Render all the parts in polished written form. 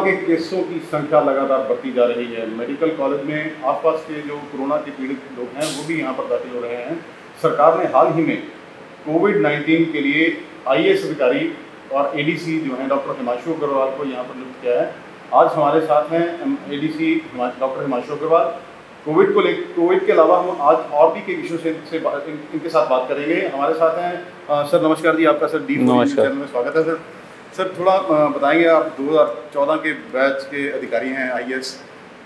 के केसों की संख्या लगातार बढ़ती जा रही है। मेडिकल कॉलेज में आसपास के जो कोरोना के पीड़ित लोग हैं वो भी यहाँ पर दाखिल हो रहे हैं। सरकार ने हाल ही में कोविड-19 के लिए आईएएस अधिकारी और एडीसी जो हैं डॉक्टर हिमांशु अग्रवाल को यहाँ पर नियुक्त किया है। आज हमारे साथ हैं ADC doctor Himanshu Agarwal. Covid के अलावा हम आज और भी कई विषयों से इनके साथ बात करेंगे। हमारे साथ हैं सर, नमस्कार जी, आपका सर डी4 चैनल में स्वागत है। सर थोड़ा बताएंगे, आप 2014 के बैच के अधिकारी हैं, आईएएस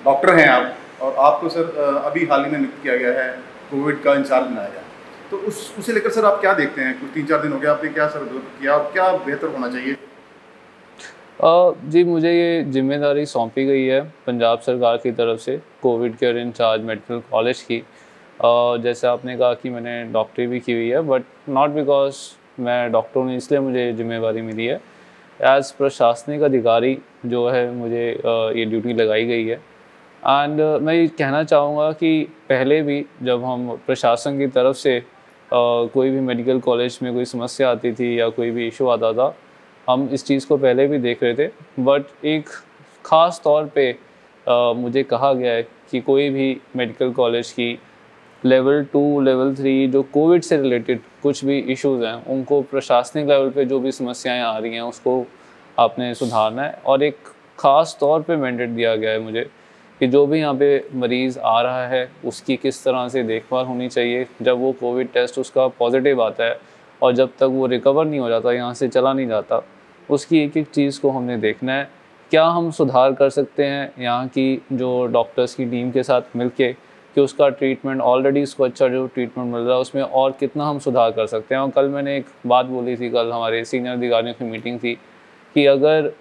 डॉक्टर हैं आप, और आपको सर अभी हाल ही में नियुक्त किया गया है, कोविड का इंचार्ज बनाया गया। तो उसे लेकर सर आप क्या देखते हैं? कुछ 3-4 दिन हो गया, आपने क्या सर किया और क्या बेहतर होना चाहिए? जी, मुझे ये जिम्मेदारी सौंपी गई है पंजाब सरकार की तरफ से covid care incharge medical college की। जैसे आपने कहा कि मैंने डॉक्टरी भी की हुई है, बट नॉट बिकॉज मैं डॉक्टर हूँ इसलिए मुझे जिम्मेदारी मिली है। एज़ प्रशासनिक अधिकारी जो है मुझे ये ड्यूटी लगाई गई है। एंड मैं ये कहना चाहूँगा कि पहले भी जब हम प्रशासन की तरफ से कोई भी मेडिकल कॉलेज में कोई समस्या आती थी या कोई भी इशू आता था, हम इस चीज़ को पहले भी देख रहे थे। बट एक ख़ास तौर पे मुझे कहा गया है कि कोई भी मेडिकल कॉलेज की लेवल 2, लेवल 3 जो कोविड से रिलेटेड कुछ भी इश्यूज़ हैं, उनको प्रशासनिक लेवल पे जो भी समस्याएं आ रही हैं उसको आपने सुधारना है। और एक ख़ास तौर पे मैंडेट दिया गया है मुझे कि जो भी यहाँ पे मरीज़ आ रहा है उसकी किस तरह से देखभाल होनी चाहिए। जब वो कोविड टेस्ट उसका पॉजिटिव आता है और जब तक वो रिकवर नहीं हो जाता, यहाँ से चला नहीं जाता, उसकी एक एक चीज़ को हमने देखना है। क्या हम सुधार कर सकते हैं यहाँ की जो डॉक्टर्स की टीम के साथ मिलके कि उसका ट्रीटमेंट ऑलरेडी उसको अच्छा जो ट्रीटमेंट मिल रहा है उसमें और कितना हम सुधार कर सकते हैं। और कल मैंने एक बात बोली थी, कल हमारे सीनियर अधिकारियों की मीटिंग थी कि अगर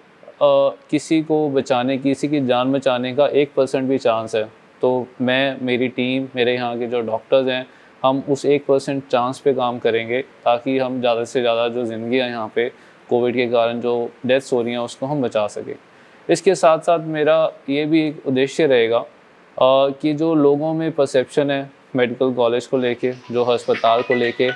किसी को बचाने, किसी की जान बचाने का 1% भी चांस है तो मैं, मेरी टीम, मेरे यहाँ के जो डॉक्टर्स हैं, हम उस 1% चांस पे काम करेंगे ताकि हम ज़्यादा से ज़्यादा जो ज़िंदगियाँ यहाँ पे कोविड के कारण जो डेथ्स हो रही हैं उसको हम बचा सकें। इसके साथ साथ मेरा ये भी एक उद्देश्य रहेगा कि जो लोगों में परसेप्शन है मेडिकल कॉलेज को लेके, जो अस्पताल को लेके,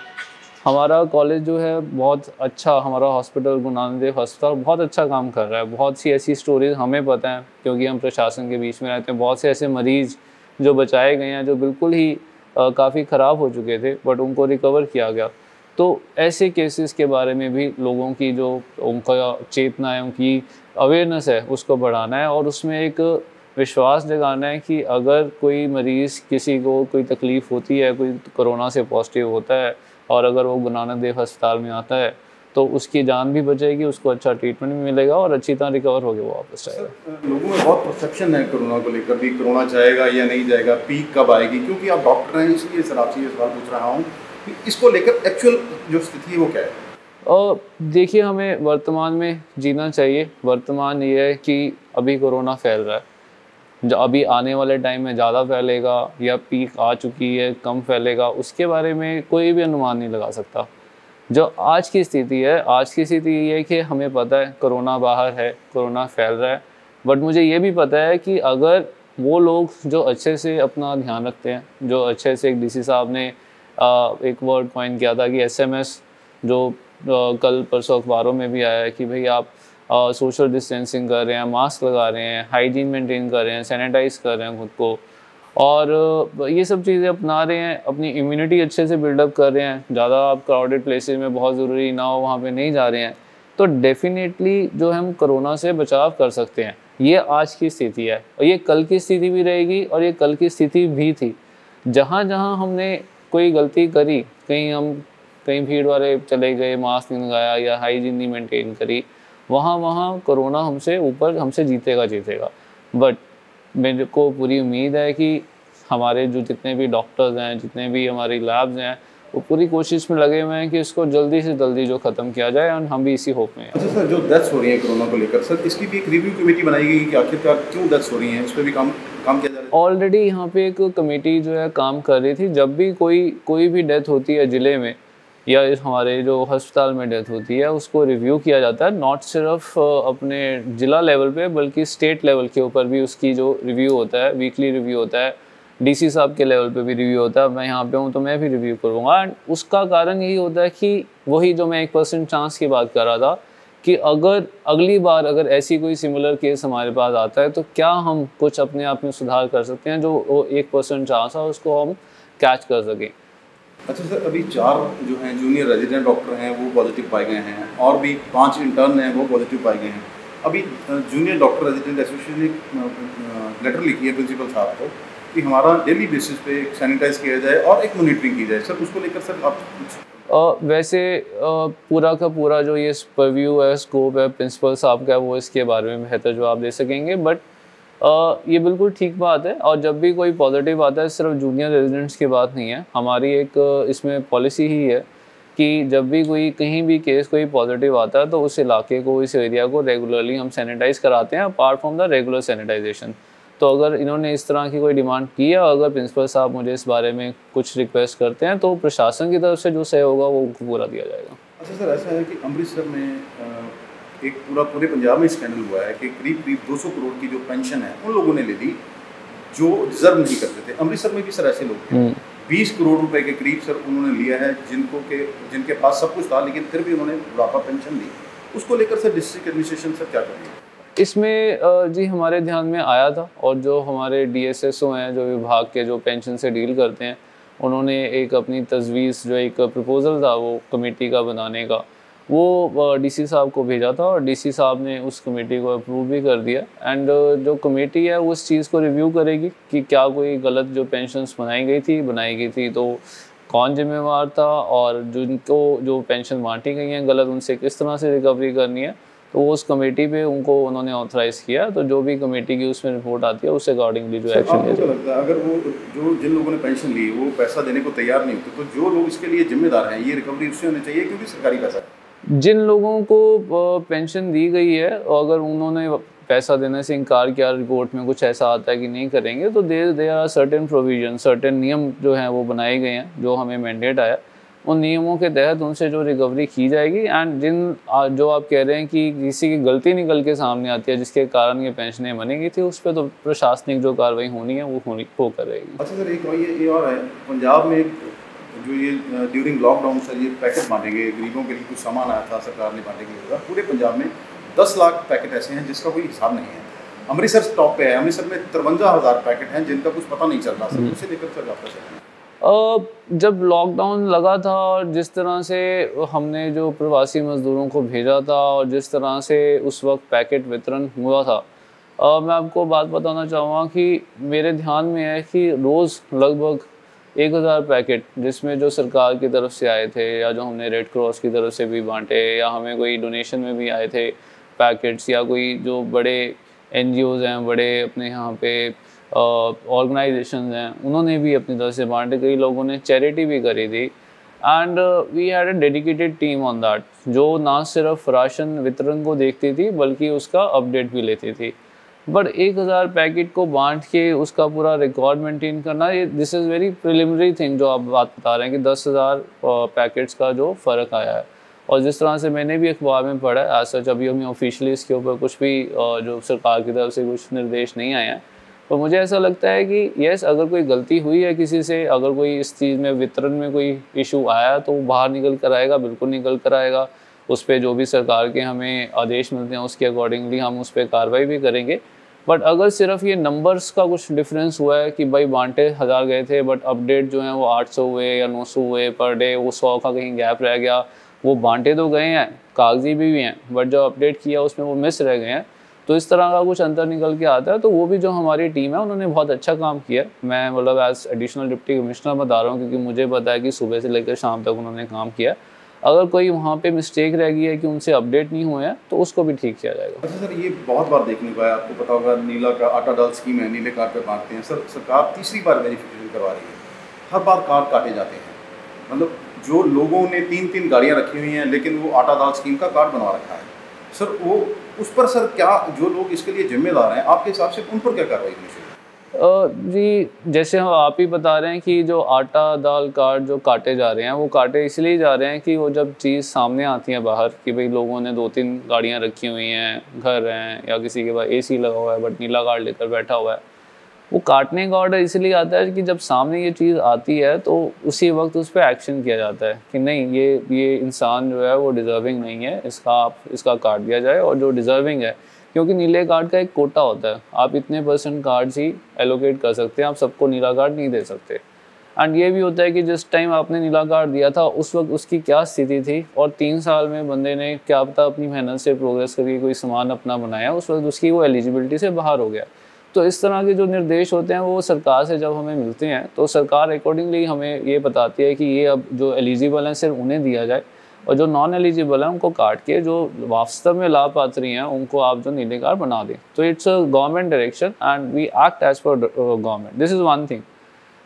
हमारा कॉलेज जो है बहुत अच्छा, हमारा हॉस्पिटल गुरु नानक देव अस्पताल बहुत अच्छा काम कर रहा है। बहुत सी ऐसी स्टोरीज हमें पता है क्योंकि हम प्रशासन के बीच में रहते हैं। बहुत से ऐसे मरीज़ जो बचाए गए हैं जो बिल्कुल ही काफ़ी ख़राब हो चुके थे, बट उनको रिकवर किया गया। तो ऐसे केसेस के बारे में भी लोगों की जो उनका चेतना है, उनकी अवेयरनेस है, उसको बढ़ाना है और उसमें एक विश्वास जगाना है कि अगर कोई मरीज़, किसी को कोई तकलीफ़ होती है, कोई कोरोना से पॉजिटिव होता है और अगर वो गुरु नानक देव अस्पताल में आता है तो उसकी जान भी बचेगी, उसको अच्छा ट्रीटमेंट भी मिलेगा और अच्छी तरह रिकवर होकर वो वापस जाएगा। लोगों में बहुत परसेप्शन है कोरोना को लेकर भी, कोरोना जाएगा या नहीं जाएगा, पीक कब आएगी। क्योंकि आप डॉक्टर हैं इसलिए सर आपसे ये सवाल पूछ रहा हूँ कि इसको लेकर एक्चुअल जो स्थिति है वो क्या है? और देखिए, हमें वर्तमान में जीना चाहिए। वर्तमान ये है कि अभी कोरोना फैल रहा है, जो अभी आने वाले टाइम में ज़्यादा फैलेगा या पीक आ चुकी है, कम फैलेगा, उसके बारे में कोई भी अनुमान नहीं लगा सकता। जो आज की स्थिति है, आज की स्थिति ये है कि हमें पता है कोरोना बाहर है, कोरोना फैल रहा है, बट मुझे ये भी पता है कि अगर वो लोग जो अच्छे से अपना ध्यान रखते हैं, जो अच्छे से, एक डीसी साहब ने एक वर्ड कॉइन किया था कि एसएमएस, जो कल परसों अखबारों में भी आया है कि भाई आप सोशल डिस्टेंसिंग कर रहे हैं, मास्क लगा रहे हैं, हाइजीन मेंटेन कर रहे हैं, सैनिटाइज कर रहे हैं खुद को, और ये सब चीज़ें अपना रहे हैं, अपनी इम्यूनिटी अच्छे से बिल्डअप कर रहे हैं। ज़्यादा आप क्राउडेड प्लेसेस में, बहुत ज़रूरी ना हो वहाँ पे नहीं जा रहे हैं, तो डेफिनेटली जो हम कोरोना से बचाव कर सकते हैं। ये आज की स्थिति है और ये कल की स्थिति भी रहेगी और ये कल की स्थिति भी थी। जहाँ जहाँ हमने कोई गलती करी, कहीं भीड़ वाले चले गए, मास्क नहीं लगाया या हाइजीन नहीं मेंटेन करी, वहाँ कोरोना हमसे जीतेगा। बट मेरे को पूरी उम्मीद है कि हमारे जो जितने भी डॉक्टर्स हैं, जितने भी हमारी लैब्स हैं, वो पूरी कोशिश में लगे हुए हैं कि इसको जल्दी से जल्दी जो ख़त्म किया जाए, और हम भी इसी होप में हैं। अच्छा सर, जो डेथ्स हो रही हैं कोरोना को लेकर, सर इसकी भी एक रिव्यू कमेटी बनाई गई कि आखिरकार क्यों डेथ्स हो रही हैं, इस पर भी काम किया जा रहा है? ऑलरेडी यहाँ पे एक कमेटी जो है काम कर रही थी। जब भी कोई भी डेथ होती है ज़िले में या इस हमारे जो अस्पताल में डेथ होती है, उसको रिव्यू किया जाता है। नॉट सिर्फ अपने ज़िला लेवल पे बल्कि स्टेट लेवल के ऊपर भी उसकी जो रिव्यू होता है, वीकली रिव्यू होता है। डीसी साहब के लेवल पे भी रिव्यू होता है। मैं यहाँ पे हूँ तो मैं भी रिव्यू करूँगा। एंड उसका कारण यही होता है कि वही जो मैं 1% चांस की बात कर रहा था कि अगर अगली बार अगर ऐसी कोई सिमिलर केस हमारे पास आता है तो क्या हम कुछ अपने आप में सुधार कर सकते हैं, जो वो 1% चांस है उसको हम कैच कर सकें। अच्छा सर, अभी 4 जो हैं जूनियर रेजिडेंट डॉक्टर हैं वो पॉजिटिव पाए गए हैं और भी 5 इंटर्न हैं वो पॉजिटिव पाए गए हैं। अभी जूनियर डॉक्टर रेजिडेंट एसोसिएशन ने एक लेटर लिखी है प्रिंसिपल साहब को कि हमारा डेली बेसिस पे सैनिटाइज किया जाए और एक मॉनिटरिंग की जाए। सर उसको लेकर सर आप कुछ वैसे पूरा का पूरा जो ये परव्यू है, स्कोप है प्रिंसिपल साहब का, वो इसके बारे में बेहतर जवाब दे सकेंगे। बट ये बिल्कुल ठीक बात है, और जब भी कोई पॉजिटिव आता है सिर्फ जूनियर रेजिडेंट्स की बात नहीं है, हमारी एक इसमें पॉलिसी ही है कि जब भी कोई कहीं भी केस कोई पॉजिटिव आता है तो उस इलाके को, इस एरिया को रेगुलरली हम सैनिटाइज कराते हैं apart from the regular sanitisation. तो अगर इन्होंने इस तरह की कोई डिमांड की है, अगर प्रिंसिपल साहब मुझे इस बारे में कुछ रिक्वेस्ट करते हैं तो प्रशासन की तरफ से जो सही होगा वो उनको पूरा दिया जाएगा। अच्छा सर, ऐसा है कि अमृतसर में एक पूरे पंजाब में स्कैंडल हुआ है कि करीब 200 करोड़ की जो पेंशन है उन लोगों ने ले ली जो डिजर्व नहीं करते थे। अमृतसर में भी सर ऐसे लोग थे, 20 करोड़ रुपए के करीब सर उन्होंने लिया है जिनके पास सब कुछ था लेकिन फिर भी उन्होंने बुढ़ापा पेंशन ली। उसको लेकर सर डिस्ट्रिक्ट एडमिनिस्ट्रेशन सर क्या करेगी? इसमें जी हमारे ध्यान में आया था, और जो हमारे DSSO हैं जो विभाग के जो पेंशन से डील करते हैं, उन्होंने एक अपनी तजवीज़ जो एक प्रपोज़ल था वो कमेटी का बनाने का, वो DC साहब को भेजा था और DC साहब ने उस कमेटी को अप्रूव भी कर दिया। एंड जो कमेटी है वो इस चीज़ को रिव्यू करेगी कि क्या कोई गलत जो पेंशन्स बनाई गई थी तो कौन जिम्मेवार था, और जिनको जो पेंशन बांटी गई हैं गलत, उनसे किस तरह से रिकवरी करनी है। तो उस कमेटी पे उन्होंने ऑथराइज़ किया, तो जो भी कमेटी की उसमें रिपोर्ट आती है उससे अकॉर्डिंगली जो एक्शन लिया जाएगा। लगता है अगर वो जिन लोगों ने पेंशन ली वो पैसा देने को तैयार नहीं होते, तो जो लोग इसके लिए जिम्मेदार हैं ये रिकवरी उससे होनी चाहिए क्योंकि सरकारी पैसा है। जिन लोगों को पेंशन दी गई है और अगर उन्होंने पैसा देने से इनकार किया, रिपोर्ट में कुछ ऐसा आता है कि नहीं करेंगे, तो they are certain provision, certain नियम जो हैं वो बनाए गए हैं, जो हमें मैंडेट आया उन नियमों के तहत उनसे जो रिकवरी की जाएगी। एंड जो आप कह रहे हैं कि किसी की गलती निकल के सामने आती है जिसके कारण ये पेंशनें बनेगी थी, उस पर तो प्रशासनिक जो कार्रवाई होनी है वो कर रहेगी। अच्छा सर, एक ये और है, पंजाब में जो ये ड्यूरिंग लॉकडाउन सर ये पैकेट बांटे गए गरीबों के लिए, कुछ सामान आया था सरकार ने बांटे गए, पूरे पंजाब में 10 लाख पैकेट ऐसे हैं जिसका कोई हिसाब नहीं है। अमृतसर टॉप पे है, अमृतसर में 53,000 पैकेट हैं जिनका कुछ पता नहीं चल रहा सर, उसे लेकर सर आपका चल जब लॉकडाउन लगा था और जिस तरह से हमने जो प्रवासी मज़दूरों को भेजा था और जिस तरह से उस वक्त पैकेट वितरण हुआ था, मैं आपको बात बताना चाहूँगा कि मेरे ध्यान में है कि रोज़ लगभग 1000 पैकेट, जिसमें जो सरकार की तरफ से आए थे या जो हमने रेड क्रॉस की तरफ से भी बांटे या हमें कोई डोनेशन में भी आए थे पैकेट्स, या कोई जो बड़े NGOs हैं, बड़े अपने यहाँ पे ऑर्गेनाइजेशन हैं, उन्होंने भी अपनी तरफ से बांटे, कई लोगों ने चैरिटी भी करी थी। And we had a dedicated team on that, जो ना सिर्फ राशन वितरण को देखती थी बल्कि उसका अपडेट भी लेती थी। बट 1000 पैकेट को बांट के उसका पूरा रिकॉर्ड मेंटेन करना, ये this is very preliminary thing जो आप बात बता रहे हैं कि 10,000 पैकेट्स का जो फ़र्क आया है। और जिस तरह से मैंने भी अखबार में पढ़ा है, एज सच अभी हमें ऑफिशियली इसके ऊपर कुछ भी जो सरकार की तरफ से कुछ निर्देश नहीं आए हैं, तो मुझे ऐसा लगता है कि यस, अगर कोई गलती हुई है किसी से, अगर कोई इस चीज़ में वितरण में कोई इशू आया तो वो बाहर निकल कर आएगा, बिल्कुल निकल कर आएगा। उस पर जो भी सरकार के हमें आदेश मिलते हैं उसके अकॉर्डिंगली हम उस पर कार्रवाई भी करेंगे। बट अगर सिर्फ ये नंबर्स का कुछ डिफरेंस हुआ है कि भाई बांटे 1000 गए थे बट अपडेट जो हैं वो 800 हुए या 900 हुए पर डे, वो 100 का कहीं गैप रह गया, वो बांटे तो गए हैं, कागजी भी हैं, बट जो अपडेट किया उसमें वो मिस रह गए हैं, तो इस तरह का कुछ अंतर निकल के आता है। तो वो भी जो हमारी टीम है उन्होंने बहुत अच्छा काम किया। मैं मतलब एज एडिशनल डिप्टी कमिश्नर बता रहा हूँ क्योंकि मुझे पता है कि सुबह से लेकर शाम तक उन्होंने काम किया। अगर कोई वहाँ पे मिस्टेक रह गई है कि उनसे अपडेट नहीं हुए हैं तो उसको भी ठीक किया जाएगा। अच्छा सर, ये बहुत बार देखने को आया, आपको पता होगा नीला का आटा दाल स्कीम है, नीले कार्ड पे बांटते हैं सर, सरकार तीसरी बार वेरिफिकेशन करवा रही है, हर बार कार्ड काटे जाते हैं। मतलब जो लोगों ने 3-3 गाड़ियाँ रखी हुई हैं लेकिन वो आटा दाल स्कीम का कार्ड बनवा रखा है सर, वो उस पर सर क्या जो लोग इसके लिए जिम्मेदार हैं आपके हिसाब से उन पर क्या कार्रवाई होनी चाहिए? जी, जैसे हम आप ही बता रहे हैं कि जो आटा दाल कार्ड जो काटे जा रहे हैं वो काटे इसलिए जा रहे हैं कि वो जब चीज़ सामने आती है बाहर कि भाई लोगों ने 2-3 गाड़ियाँ रखी हुई हैं, घर हैं या किसी के पास AC लगा हुआ है बट नीला कार्ड लेकर बैठा हुआ है, वो काटने का ऑर्डर इसलिए आता है कि जब सामने ये चीज़ आती है तो उसी वक्त उस पर एक्शन किया जाता है कि नहीं, ये इंसान जो है वो डिज़र्विंग नहीं है, इसका काट दिया जाए। और जो डिज़र्विंग है, क्योंकि नीले कार्ड का एक कोटा होता है, आप इतने % कार्ड्स ही एलोकेट कर सकते हैं, आप सबको नीला कार्ड नहीं दे सकते। एंड ये भी होता है कि जिस टाइम आपने नीला कार्ड दिया था उस वक्त उसकी क्या स्थिति थी, और 3 साल में बंदे ने क्या पता अपनी मेहनत से प्रोग्रेस करके कोई सामान अपना बनाया, उस वक्त उसकी वो एलिजिबिलिटी से बाहर हो गया। तो इस तरह के जो निर्देश होते हैं वो सरकार से जब हमें मिलते हैं तो सरकार अकॉर्डिंगली हमें ये बताती है कि ये अब जो एलिजिबल हैं सिर्फ उन्हें दिया जाए, और जो नॉन एलिजिबल हैं उनको काट के जो वास्तव में लाभ पात्री हैं उनको आप जो नीले कार्ड बना दें। तो it's a government direction and we act as per government, this is one thing.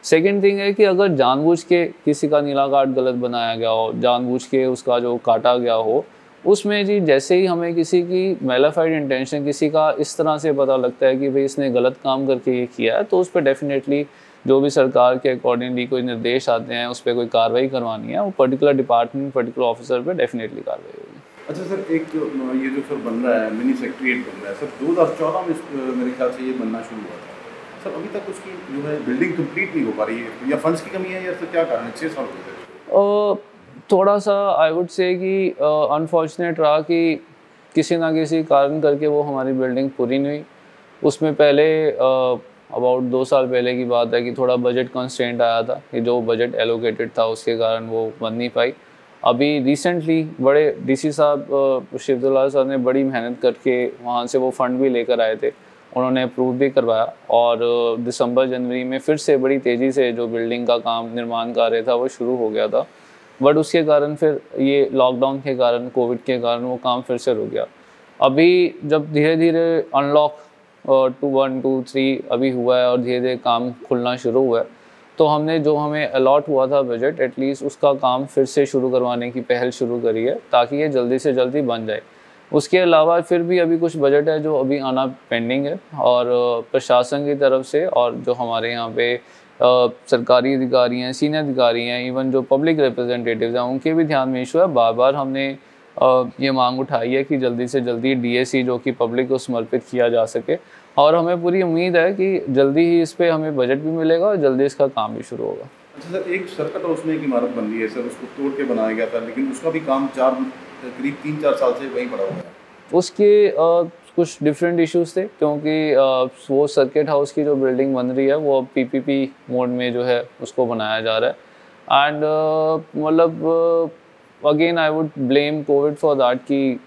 Second thing है कि अगर जानबूझ के किसी का नीला कार्ड गलत बनाया गया हो, जानबूझ के उसका जो काटा गया हो, उसमें जी जैसे ही हमें किसी की मेलाफाइड इंटेंशन, किसी का इस तरह से पता लगता है कि भाई इसने गलत काम करके ये किया है, तो उस पर डेफिनेटली जो भी सरकार के अकॉर्डिंगली कोई निर्देश आते हैं उस पर कोई कार्रवाई करवानी है, वो पर्टिकुलर डिपार्टमेंट, पर्टिकुलर ऑफिसर पे डेफिनेटली कार्रवाई होगी। अच्छा सर, एक ये जो सर बन रहा है मिनी सेक्रेटरीट बन रहा है सर, 2014 में मेरे ख्याल से ये बनना शुरू हुआ था सर, अभी तक उसकी जो है बिल्डिंग कंप्लीट नहीं हो पा रही है, या फंड्स की कमी है या सर क्या कारण है? 6 साल हो गए। थोड़ा सा आई वुड से कि अनफॉर्चुनेट रहा कि किसी ना किसी कारण करके वो हमारी बिल्डिंग पूरी नहीं हुई। उसमें पहले अबाउट 2 साल पहले की बात है कि थोड़ा बजट कंस्ट्रेंट आया था कि जो बजट एलोकेटेड था उसके कारण वो बन नहीं पाई। अभी रिसेंटली बड़े डीसी साहब शिवदुल्ला साहब ने बड़ी मेहनत करके वहाँ से वो फंड भी लेकर आए थे, उन्होंने अप्रूव भी करवाया, और दिसंबर जनवरी में फिर से बड़ी तेज़ी से जो बिल्डिंग का काम, निर्माण कार्य था वो शुरू हो गया था। बट उसके कारण फिर ये लॉकडाउन के कारण, कोविड के कारण वो काम फिर से रुक गया। अभी जब धीरे धीरे अनलॉक 2, 1, 2, 3 अभी हुआ है और धीरे धीरे काम खुलना शुरू हुआ है, तो हमने जो हमें अलॉट हुआ था बजट, एटलीस्ट उसका काम फिर से शुरू करवाने की पहल शुरू करी है ताकि ये जल्दी से जल्दी बन जाए। उसके अलावा फिर भी अभी कुछ बजट है जो अभी आना पेंडिंग है, और प्रशासन की तरफ से और जो हमारे यहाँ पे सरकारी अधिकारी हैं, सीनियर अधिकारी हैं, इवन जो पब्लिक रिप्रेजेंटेटिव्स हैं, उनके भी ध्यान में इशू है। बार बार हमने ये मांग उठाई है कि जल्दी से जल्दी डीएसी जो कि पब्लिक को समर्पित किया जा सके, और हमें पूरी उम्मीद है कि जल्दी ही इस पे हमें बजट भी मिलेगा और जल्दी इसका काम भी शुरू होगा। अच्छा सर, एक सर्कट हाउस में एक इमारत बन रही है सर, उसको तोड़ के बनाया गया था, लेकिन उसका भी काम करीब 3-4 साल से वहीं पड़ा हुआ है। उसके कुछ डिफरेंट इश्यूज थे, क्योंकि वो सर्किट हाउस की जो बिल्डिंग बन रही है वो अब पीपीपी मोड में जो है उसको बनाया जा रहा है। एंड मतलब again I would blame Covid for that कि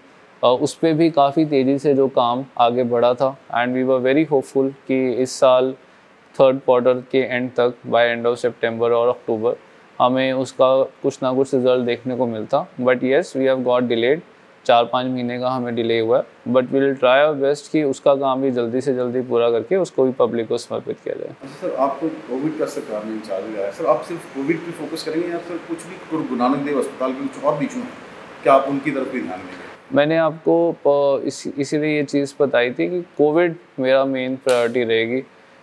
उस पर भी काफ़ी तेज़ी से जो काम आगे बढ़ा था, and we were very hopeful कि इस साल 3rd क्वार्टर के एंड तक, बाय एंड ऑफ सितंबर और अक्टूबर, हमें उसका कुछ ना कुछ रिजल्ट देखने को मिलता। But yes, we have got delayed, 4-5 महीने का हमें डिले हुआ है, but we will try our best कि उसका काम भी जल्दी से जल्दी पूरा करके उसको भी पब्लिक को समर्पित किया जाए। अच्छा सर, आपको कोविड का सरकार ने इंचार्ज लिया है सर, आप सिर्फ कोविड पे फोकस करेंगे या सर कुछ भी गुरु नानक देव अस्पताल के कुछ और भी इशू हैं, क्या आप उनकी तरफ भी ध्यान देंगे? मैंने आपको इसीलिए ये चीज़ बताई थी कि कोविड मेरा मेन प्रायोरिटी रहेगी,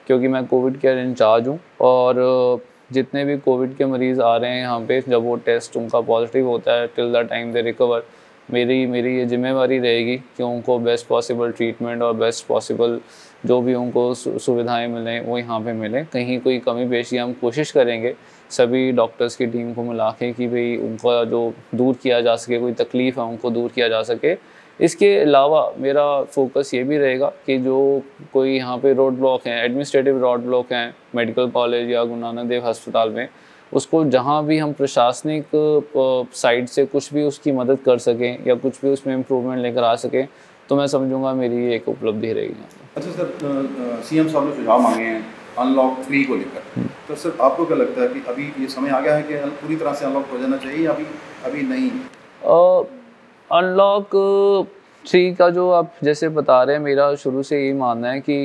क्योंकि मैं कोविड केयर इंचार्ज हूँ, और जितने भी कोविड के मरीज़ आ रहे हैं यहाँ पे, जब वो टेस्ट उनका पॉजिटिव होता है, till the time they recover, मेरी ये जिम्मेवारी रहेगी कि उनको बेस्ट पॉसिबल ट्रीटमेंट और बेस्ट पॉसिबल जो भी उनको सुविधाएं मिलें वो यहाँ पे मिलें। कहीं कोई कमी पेशी हम कोशिश करेंगे सभी डॉक्टर्स की टीम को मिला के कि भाई उनका जो दूर किया जा सके, कोई तकलीफ़ है उनको दूर किया जा सके। इसके अलावा मेरा फोकस ये भी रहेगा कि जो कोई यहाँ पे रोड ब्लॉक हैं, एडमिनिस्ट्रेटिव रोड ब्लॉक हैं मेडिकल कॉलेज या गुरु नानक देव अस्पताल में, उसको जहाँ भी हम प्रशासनिक साइड से कुछ भी उसकी मदद कर सकें या कुछ भी उसमें इम्प्रूवमेंट लेकर आ सकें, तो मैं समझूंगा मेरी एक उपलब्धि रहेगी। अच्छा सर, सीएम साहब ने सुझाव मांगे हैं अनलॉक 3 को लेकर, तो सर आपको क्या लगता है कि अभी ये समय आ गया है कि पूरी तरह से अनलॉक हो जाना चाहिए या अभी नहीं? अनलॉक 3 का जो आप जैसे बता रहे हैं, मेरा शुरू से यही मानना है कि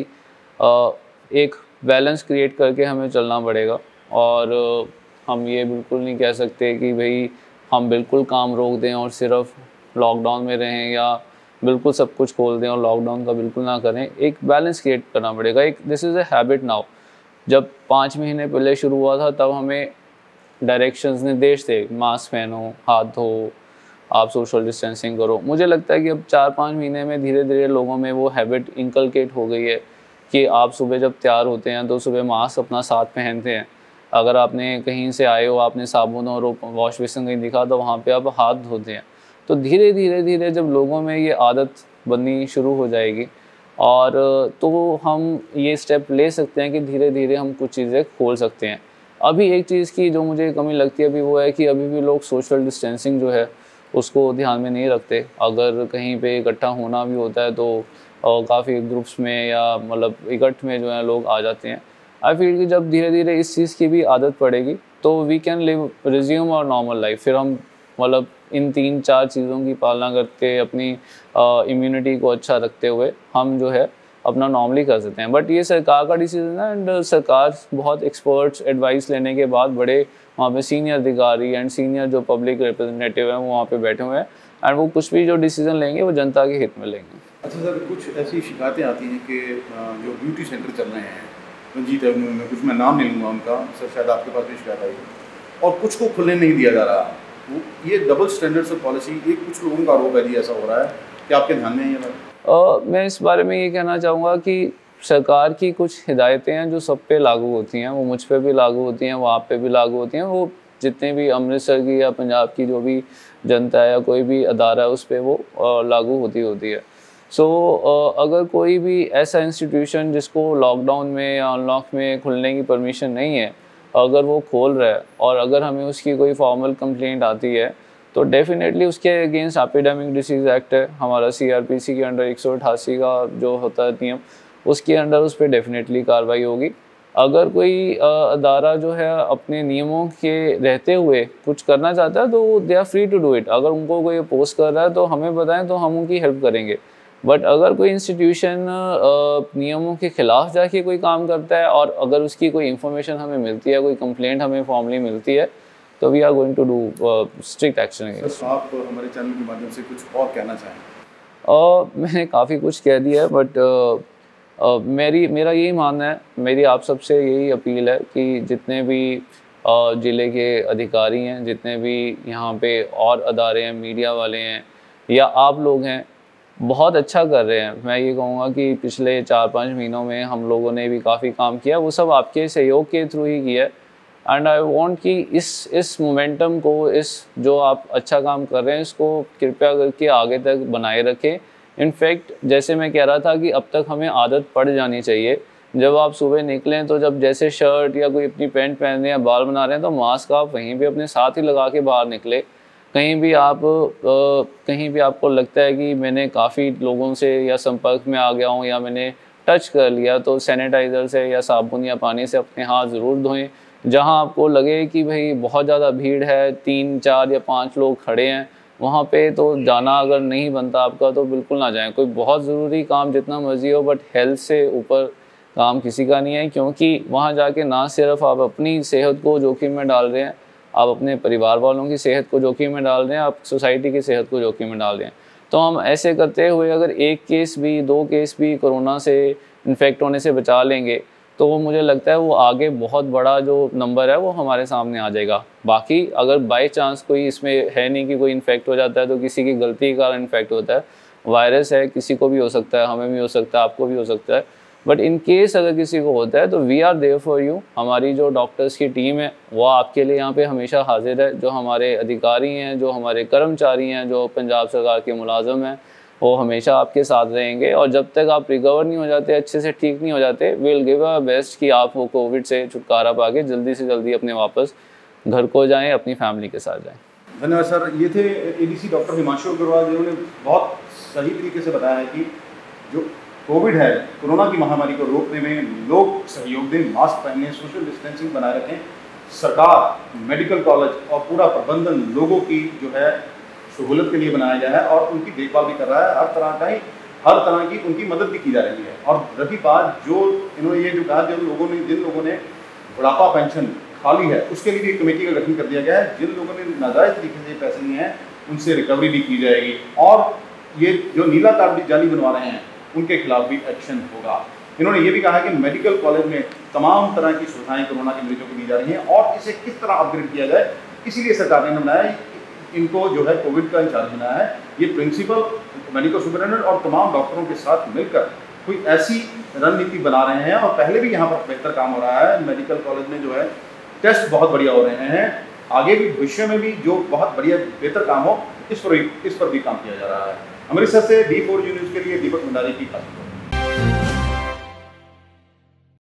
एक बैलेंस क्रिएट करके हमें चलना पड़ेगा, और हम ये बिल्कुल नहीं कह सकते कि भाई हम बिल्कुल काम रोक दें और सिर्फ लॉकडाउन में रहें, या बिल्कुल सब कुछ खोल दें और लॉकडाउन का बिल्कुल ना करें। एक बैलेंस क्रिएट करना पड़ेगा। एक this is a habit now. जब 5 महीने पहले शुरू हुआ था तब हमें डायरेक्शंस, निर्देश थे, मास्क पहनो, हाथ धो, आप सोशल डिस्टेंसिंग करो। मुझे लगता है कि अब 4-5 महीने में धीरे धीरे लोगों में वो हैबिट इनकलकेट हो गई है कि आप सुबह जब तैयार होते हैं तो सुबह मास्क अपना साथ पहनते हैं। अगर आपने कहीं से आए हो, आपने साबुन और वॉश बेसिन कहीं दिखा तो वहाँ पे आप हाथ धोते हैं। तो धीरे धीरे धीरे जब लोगों में ये आदत बननी शुरू हो जाएगी और तो हम ये स्टेप ले सकते हैं कि धीरे धीरे हम कुछ चीज़ें खोल सकते हैं। अभी एक चीज़ की जो मुझे कमी लगती है अभी वो है कि अभी भी लोग सोशल डिस्टेंसिंग जो है उसको ध्यान में नहीं रखते। अगर कहीं पे इकट्ठा होना भी होता है तो काफ़ी ग्रुप्स में या मतलब इकट्ठ में जो है लोग आ जाते हैं। आई फील कि जब धीरे धीरे इस चीज़ की भी आदत पड़ेगी तो we can resume our normal life. फिर हम मतलब इन 3-4 चीज़ों की पालना करके अपनी इम्यूनिटी को अच्छा रखते हुए हम जो है अपना नॉर्मली कर सकते हैं। बट ये सरकार का डिसीजन है एंड सरकार बहुत एक्सपर्ट्स एडवाइस लेने के बाद बड़े वहाँ पे सीनियर अधिकारी एंड सीनियर जो पब्लिक रिप्रेजेंटेटिव हैं वो वहाँ पे बैठे हुए हैं एंड वो कुछ भी जो डिसीजन लेंगे वो जनता के हित में लेंगे। अच्छा सर, कुछ ऐसी शिकायतें आती हैं कि जो ब्यूटी सेंटर चल रहे हैं रंजीत एवेन्यू में, कुछ मैं नाम नहीं लूँगा उनका, सर शायद आपके पास भी शिकायत आई है, और कुछ को खुलने नहीं दिया जा रहा। ये डबल स्टैंडर्ड्स ऑफ पॉलिसी, ये कुछ लोगों का आरोप है जी ऐसा हो रहा है, क्या आपके ध्यान में है ये बात? मैं इस बारे में ये कहना चाहूँगा कि सरकार की कुछ हिदायतें हैं जो सब पे लागू होती हैं, वो मुझ पे भी लागू होती हैं, वो आप पे भी लागू होती हैं, वो जितने भी अमृतसर की या पंजाब की जो भी जनता है या कोई भी अदारा है उस पर वो लागू होती है। सो अगर कोई भी ऐसा इंस्टीट्यूशन जिसको लॉकडाउन में या अनलॉक में खुलने की परमिशन नहीं है, अगर वो खोल रहा है और अगर हमें उसकी कोई फॉर्मल कंप्लेंट आती है तो डेफिनेटली उसके अगेंस्ट एपिडेमिक डिसीज़ एक्ट है हमारा सीआरपीसी के अंडर 188 का जो होता है नियम, उसके अंडर उस पर डेफिनेटली कार्रवाई होगी। अगर कोई अदारा जो है अपने नियमों के रहते हुए कुछ करना चाहता है तो they are free to do it. अगर उनको कोई अपोज कर रहा है तो हमें बताएं तो हम उनकी हेल्प करेंगे। बट अगर कोई इंस्टीट्यूशन नियमों के खिलाफ जाके कोई काम करता है और अगर उसकी कोई इन्फॉर्मेशन हमें मिलती है, कोई कंप्लेंट हमें फॉर्मली मिलती है तो we are going to do strict action against. आप हमारे चैनल के माध्यम से कुछ और कहना चाहें? मैंने काफ़ी कुछ कह दिया है बट मेरा यही मानना है, मेरी आप सबसे यही अपील है कि जितने भी ज़िले के अधिकारी हैं, जितने भी यहाँ पे और अदारे हैं, मीडिया वाले हैं या आप लोग हैं, बहुत अच्छा कर रहे हैं। मैं ये कहूँगा कि पिछले 4-5 महीनों में हम लोगों ने भी काफ़ी काम किया, वो सब आपके सहयोग के थ्रू ही किया है। एंड आई वांट कि इस मोमेंटम को, इस जो आप अच्छा काम कर रहे हैं इसको कृपया करके आगे तक बनाए रखें। इनफैक्ट जैसे मैं कह रहा था कि अब तक हमें आदत पड़ जानी चाहिए, जब आप सुबह निकलें तो जब जैसे शर्ट या कोई अपनी पैंट पहन रहे हैं, बाल बना रहे हैं तो मास्क आप वहीं पे अपने साथ ही लगा के बाहर निकले। कहीं भी आपको लगता है कि मैंने काफ़ी लोगों से या संपर्क में आ गया हूँ या मैंने टच कर लिया तो सैनिटाइज़र से या साबुन या पानी से अपने हाथ ज़रूर धोएं। जहाँ आपको लगे कि भाई बहुत ज़्यादा भीड़ है, 3-4 या 5 लोग खड़े हैं, वहाँ पे तो जाना अगर नहीं बनता आपका तो बिल्कुल ना जाएं। कोई बहुत ज़रूरी काम जितना मर्जी हो, बट हेल्थ से ऊपर काम किसी का नहीं है, क्योंकि वहाँ जाके ना सिर्फ आप अपनी सेहत को जोखिम में डाल रहे हैं, आप अपने परिवार वालों की सेहत को जोखिम में डाल रहे हैं, आप सोसाइटी की सेहत को जोखिम में डाल रहे हैं। तो हम ऐसे करते हुए अगर 1 केस भी 2 केस भी कोरोना से इन्फेक्ट होने से बचा लेंगे तो वो मुझे लगता है वो आगे बहुत बड़ा जो नंबर है वो हमारे सामने आ जाएगा। बाकी अगर बाय चांस कोई इसमें है नहीं कि कोई इन्फेक्ट हो जाता है तो किसी की गलती के कारण इन्फेक्ट होता है, वायरस है, किसी को भी हो सकता है, हमें भी हो सकता है, आपको भी हो सकता है। बट इन केस अगर किसी को होता है तो we are there for you. हमारी जो डॉक्टर्स की टीम है वो आपके लिए यहाँ पे हमेशा हाजिर है। जो हमारे अधिकारी हैं, जो हमारे कर्मचारी हैं, जो पंजाब सरकार के मुलाजम हैं, वो हमेशा आपके साथ रहेंगे और जब तक आप रिकवर नहीं हो जाते, अच्छे से ठीक नहीं हो जाते, विल गिव अ बेस्ट कि आप वो कोविड से छुटकारा पा के जल्दी से जल्दी अपने वापस घर को जाएँ, अपनी फैमिली के साथ जाएँ। धन्यवाद सर। ये थे एडीसी डॉक्टर हिमांशु अग्रवाल, जिन्होंने बहुत सही तरीके से बताया है कि जो कोविड है, कोरोना की महामारी को रोकने में लोग सहयोग दें, मास्क पहनें, सोशल डिस्टेंसिंग बनाए रखें। सरकार, मेडिकल कॉलेज और पूरा प्रबंधन लोगों की जो है सहूलत के लिए बनाया गया है और उनकी देखभाल भी कर रहा है। हर तरह की उनकी मदद भी की जा रही है। और रही बात जो इन्होंने ये जो कहा, जिन लोगों ने बुढ़ापा पेंशन खाली है उसके लिए भी एक कमेटी का गठन कर दिया गया है। जिन लोगों ने नाजायज़ तरीके से पैसे लिए हैं उनसे रिकवरी भी की जाएगी और ये जो नीला कार्ड जाली बनवा रहे हैं उनके खिलाफ भी एक्शन होगा। इन्होंने ये भी कहा है कि मेडिकल कॉलेज में तमाम तरह की सुविधाएं कोरोना के मरीजों को दी जा रही हैं और इसे किस तरह अपग्रेड किया जाए, इसीलिए सरकार ने बनाया, इनको जो है कोविड का इंचार्ज बनाया है। ये प्रिंसिपल, मेडिकल सुपरिटेंडेंट और तमाम डॉक्टरों के साथ मिलकर कोई ऐसी रणनीति बना रहे हैं, और पहले भी यहाँ पर बेहतर काम हो रहा है। मेडिकल कॉलेज में जो है टेस्ट बहुत बढ़िया हो रहे हैं, आगे भी भविष्य में भी जो बहुत बढ़िया बेहतर काम हो, इस पर भी काम किया जा रहा है। अमृतसर से D4 न्यूज़ के लिए दीपक भंडारी की बात।